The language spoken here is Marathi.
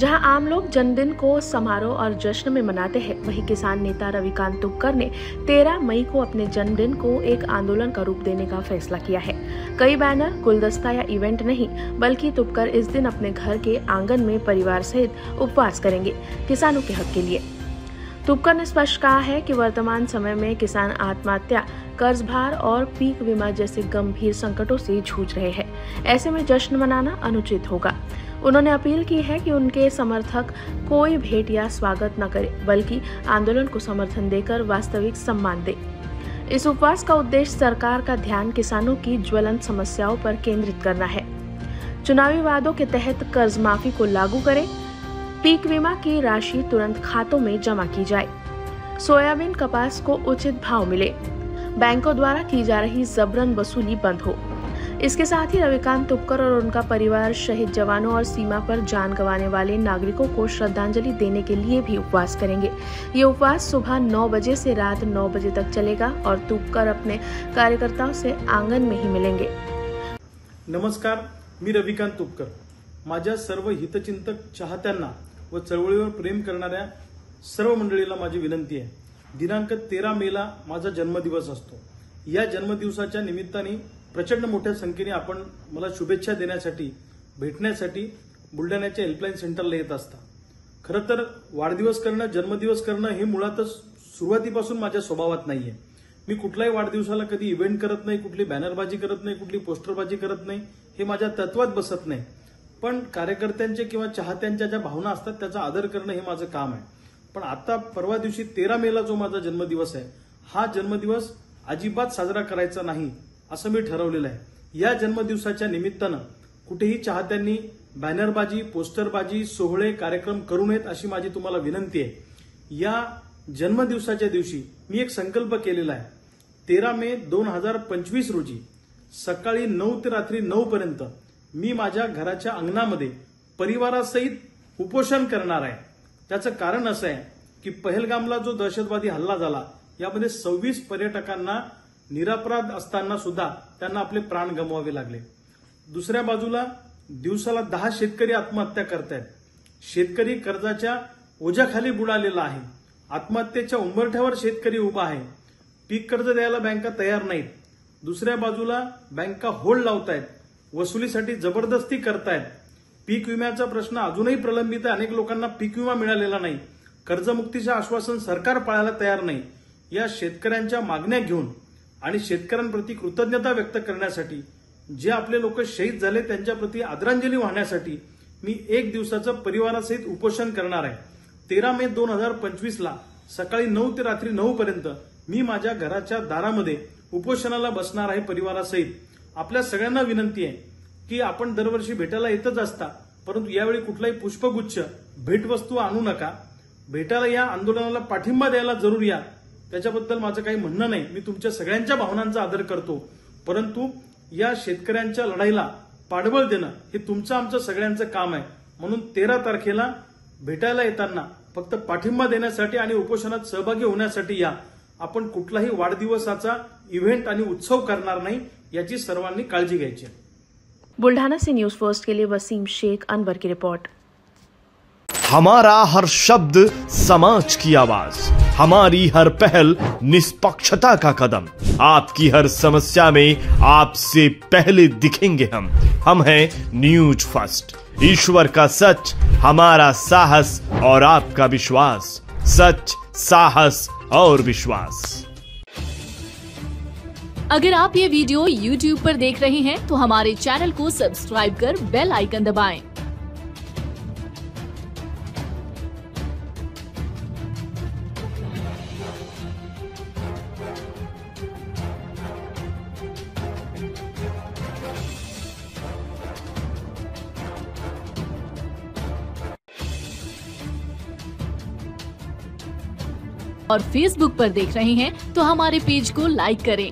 जहां आम लोग जन्मदिन को समारोह और जश्न में मनाते हैं, वहीं किसान नेता रविकांत तुपकर ने 13 मई को अपने जन्मदिन को एक आंदोलन का रूप देने का फैसला किया है। कई बैनर, गुलदस्ता या इवेंट नहीं, बल्कि तुपकर इस दिन अपने घर के आंगन में परिवार सहित उपवास करेंगे, किसानों के हक के लिए। तुपकर ने स्पष्ट कहा है कि वर्तमान समय में किसान आत्महत्या, कर्ज भार और पीक बीमा जैसे गंभीर संकटों से जूझ रहे हैं। ऐसे में जश्न मनाना अनुचित होगा। उन्होंने अपील की है कि उनके समर्थक कोई भेंट या स्वागत न करें, बल्कि आंदोलन को समर्थन देकर वास्तविक सम्मान दें। इस उपवास का उद्देश्य सरकार का ध्यान किसानों की ज्वलंत समस्याओं पर केंद्रित करना है। चुनावी वादों के तहत कर्ज माफी को लागू करें, पीक बीमा की राशि तुरंत खातों में जमा की जाए, सोयाबीन कपास को उचित भाव मिले, बैंकों द्वारा की जा रही जबरन वसूली बंद हो। इसके साथ ही रविकांत तुपकर और उनका परिवार शहीद जवानों और सीमा पर जान गंवाने वाले नागरिकों को श्रद्धांजलि देने के लिए भी उपवास करेंगे। ये उपवास सुबह 9 बजे से रात 9 बजे तक चलेगा और तुपकर अपने कार्यकर्ताओं से आंगन में ही मिलेंगे। नमस्कार, मी रविकांत तुपकर। माझ्या सर्व हितचिंतक चाहत्यांना व चळवळीवर प्रेम करणाऱ्या सर्व मंडळीला माझी विनंती आहे। दिनांक 13 मेला माझा जन्मदिवस असतो। या जन्मदिवसाच्या निमित्ताने प्रचंड मोठ्या संख्येने आपण मला शुभेच्छा देण्यासाठी, भेटण्यासाठी बुलढाण्याच्या हेल्पलाईन सेंटरला येत असता। खरं तर वाढदिवस करणं, जन्मदिवस करणं हे मुळातच सुरुवातीपासून माझ्या स्वभावात नाहीये। मी कुठल्याही वाढदिवसाला कधी इव्हेंट करत नाही, कुठली बॅनरबाजी करत नाही, कुठली पोस्टरबाजी करत नाही, हे माझ्या तत्वात बसत नाही। पण कार्यकर्त्यांचे किंवा चाहत्यांच्या ज्या भावना असतात त्याचा आदर करणं हे माझं काम आहे। पण आता परवा दिवशी 13 मेला जो माझा जन्मदिवस आहे, हा जन्मदिवस अजिबात साजरा करायचा नाही असं मी ठरवलेलं आहे। या जन्मदिवसाच्या निमित्तानं कुठेही चाहत्यांनी बॅनरबाजी, पोस्टरबाजी, सोहळे, कार्यक्रम करू नयेत अशी माझी तुम्हाला विनंती आहे। या जन्मदिवसाच्या दिवशी मी एक संकल्प केलेला आहे। 13 मे 2025 रोजी सकाळी 9 ते रात्री 9 पर्यंत मी माझ्या घराच्या अंगणामध्ये परिवारासहित उपोषण करणार आहे। त्याचं कारण असं आहे की पहलगामला जो दहशतवादी हल्ला झाला, यामध्ये 26 पर्यटकांना निरपराध असताना सुद्धा त्यांना आपले प्राण गमवावे लागले। दुसऱ्या बाजूला दिवसाला 10 शेतकरी आत्महत्या करतायत। शेतकरी कर्जाच्या ओझ्याखाली बुडालेला आहे। आत्महत्येच्या उंबरठ्यावर शेतकरी उभा आहे। पीक कर्ज द्यायला बँका तयार नाहीत। दुसऱ्या बाजूला बँका होल्ड लावतायत, वसुलीसाठी जबरदस्ती करतायत। पीक विम्याचा प्रश्न अजूनही प्रलंबित आहे। अनेक लोकांना पीक विमा मिळालेला नाही। कर्जमुक्तीचे आश्वासन सरकार पाळायला तयार नाही। या शेतकऱ्यांच्या मागण्या घेऊन आणि शेतकऱ्यांप्रती कृतज्ञता व्यक्त करण्यासाठी, जे आपले लोक शहीद झाले त्यांच्याप्रती आदरांजली वाहण्यासाठी मी 1 दिवसाचं परिवारासहित उपोषण करणार आहे। 13 मे 2025 ला सकाळी 9 ते रात्री 9 पर्यंत मी माझ्या घराच्या दारामध्ये उपोषणाला बसणार आहे परिवारासहित। आपल्या सगळ्यांना विनंती आहे की आपण दरवर्षी भेटायला येतच असता, परंतु यावेळी कुठलाही पुष्पगुच्छ, भेटवस्तू आणू नका। भेटायला या, आंदोलनाला पाठिंबा द्यायला जरूर या। त्याच्याबद्दल माझं काही म्हणणं नाही। मी तुमच्या सगळ्यांच्या भावनांचा आदर करतो, परंतु या शेतकऱ्यांच्या लढाईला पाठबळ देणं हे तुमचं, आमचं सगळ्यांचं काम आहे। म्हणून 13 तारखेला भेटायला येताना फक्त पाठिंबा देण्यासाठी आणि उपोषणात सहभागी होण्यासाठी या। आपण कुठलाही वाढदिवसाचा इव्हेंट आणि उत्सव करणार नाही, याची सर्वांनी काळजी घ्यायची आहे। बुल्ढाना से न्यूज फर्स्ट के लिए वसीम शेख, अनवर की रिपोर्ट। हमारा हर शब्द समाज की आवाज, हमारी हर पहल निष्पक्षता का कदम। आपकी हर समस्या में आपसे पहले दिखेंगे हम हैं न्यूज फर्स्ट। ईश्वर का सच, हमारा साहस और आपका विश्वास। सच, साहस और विश्वास। अगर आप ये वीडियो YouTube पर देख रहे हैं तो हमारे चैनल को सब्सक्राइब कर बेल आइकन दबाएं। और Facebook पर देख रहे हैं तो हमारे पेज को लाइक करें